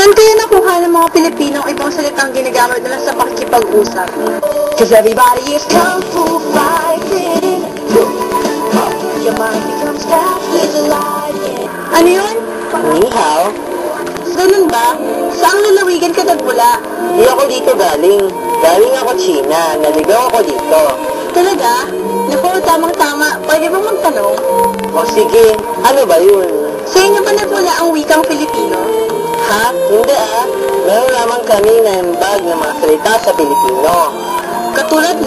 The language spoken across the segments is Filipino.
Saan kaya nakuha ng mga Pilipino ang ibang salitang ginagamit nila sa pakikipag-usap? Cause everybody is kung fu fighting. Your mind becomes half with a lie. Ano yun? Ni hao? Ganun ba? Saan lalawigan ka nagmula? Hindi ako dito galing. Galing ako China. Naligaw ako dito. Talaga? Naku, tamang-tama. Pwede ba magtanong? O sige, ano ba yun? Sa inyo ba nagmula ang wikang Filipino? Ha? Hindi ah. Meron lamang kami na imbag ng mga salita sa Pilipino. Katulad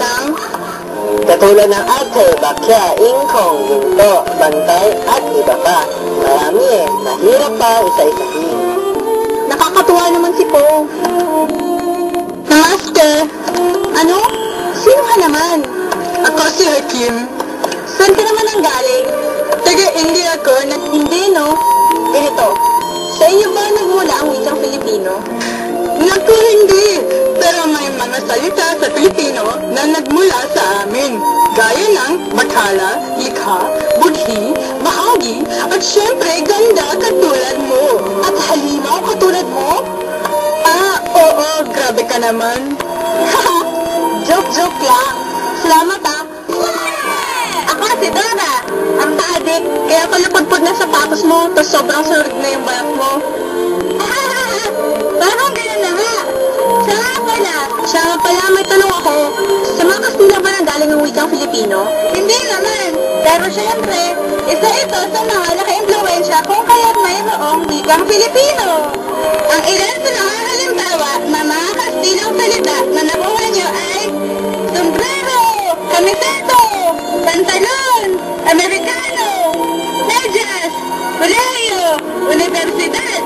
ng ate, bakya, ingkong, ginto, bantay, at iba pa. Marami eh. Mahirap pa isa-isahin. nakakatuwa naman si Po. Master, ano? Sino ka naman? Ako si Hakim. Saan ka naman ang galing? Taga-India ako. Hindi, no? Ganito, sa inyo ba nagmula ang wikang Filipino? Naku, hindi. Pero may mga salita sa Pilipino na nagmula sa amin. Gaya ng bakala, likha, budhi, bahagi, at syempre ganda katulad mo. At halimaw katulad mo? Ah, oo, grabe ka naman. Joke lang. Salamat ah. Ako si Dora, ang taadik, kaya palapagpag na sapatos mo, tapos sobrang surog na yung bayak mo. Parang ganun na nga. Siya nga pala, may tanong ako. Sa mga Kastila ba nanggaling ang wikang Filipino? Hindi naman. Pero syempre, isa ito sa mga naka-impluensya kung kaya't mayroong wikang Filipino. Ang ilan sa mga halimbawa na mga Kastilang salita na nakuha nyo ay sombrero, kamiseto, pantalon, amerikano, medyas, koleyo, universidad,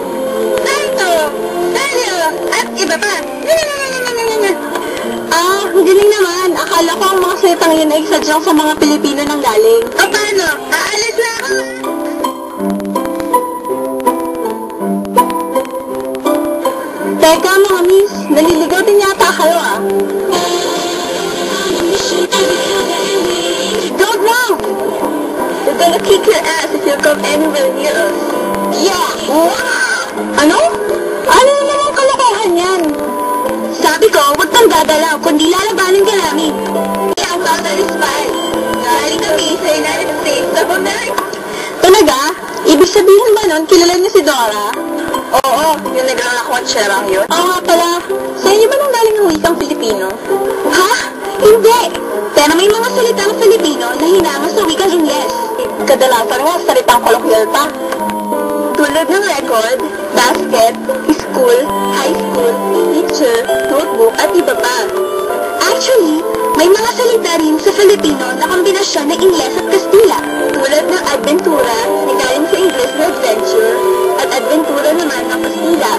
santo, selyo, at iba pa. Ah, galing naman. Akala ko ang mga salitang yun ay sadyang sa mga Pilipino nang galing. O paano? Aalis na ako. Teka mga miss, naliligaw din yata kayo ah. Don't move! We're gonna kick your ass if you come anywhere near us. Yeah! Ano? Ano naman kalokohan yan? Sabi ko, huwag kang gagalaw, kundi lalabanin ka namin. Yeah, ang bata is fine. Galing kami sa United States of America. Talaga? Ibig sabihin ba nun, kilala niyo si Dora? Oo, yung naglalakwan siya lang yun. Oo nga pala, sa inyo ba nang galing ang wikang Filipino? Ha? Hindi! Pero may mga salitang Filipino na hinangas sa wikang Ingles. Kadalasan nga, salitang kolokyal pa. Tulad ng record, basket, school, high school, teacher, notebook, at iba pa. Actually, may mga salita rin sa Filipino na kombinasyon ng Ingles at Kastila. Tulad ng adventura na galing sa Ingles na adventure, at adventura naman ng Kastila.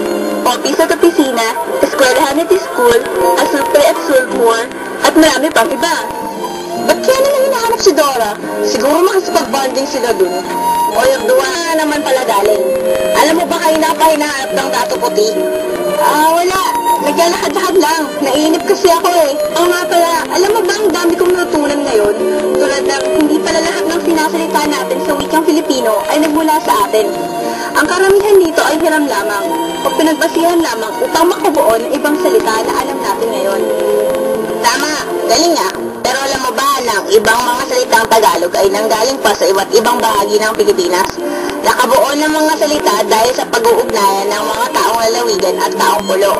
Office at opisina, eskwelahan at school, asupre at sulmore, at marami pang iba. Ba't kaya nila hinahanap si Dora? Siguro makisipag-bonding sila dun. O yung duwa naman pala galing. Alam mo ba kayo na pa hinahanap ng dato puti? Ah, wala. Naglalakad-lakad lang. Naiinip kasi ako eh. Oo nga pala, alam mo ba ang dami kong natutunan ngayon? Tulad ng hindi pala lahat ng sinasalita natin sa wikang Filipino ay nagmula sa atin. Ang karamihan dito ay hiram lamang o pinagbasihan lamang upang makabuo ng ibang salita na alam natin ngayon. Tama, galing nga. Pero alam mo ba na ang ibang mga salitang Tagalog ay nanggaling pa sa iba't ibang bahagi ng Pilipinas? Nakabuo ng mga salita dahil sa pag-uugnayan ng mga taong lalawigan at taong pulo.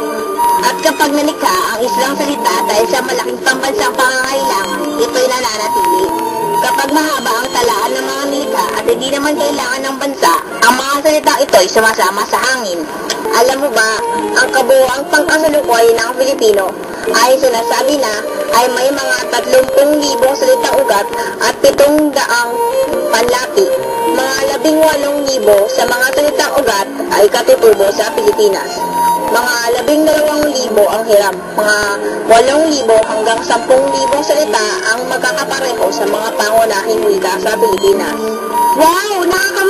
At kapag nalikha ang isang salita dahil sa malaking pambansang pangangailangan, ito'y nananatili. Kapag mahaba ang talaan ng mga nilikha at hindi naman kailangan ng bansa, ang mga salita ito'y sumasama sa hangin. Alam mo ba, ang kabuuang pangkasalukuyan ng Filipino ay sinasabi na ay may mga 30,000 salitang ugat at 700 panlapi. Mga 18,000 sa mga salitang ugat ay katutubo sa Pilipinas. Mga 12,000 ang hiram. Mga 8,000 hanggang 10,000 salita ang magkakapareho sa mga pangunahing wika sa Pilipinas. Wow! Nakakamalas!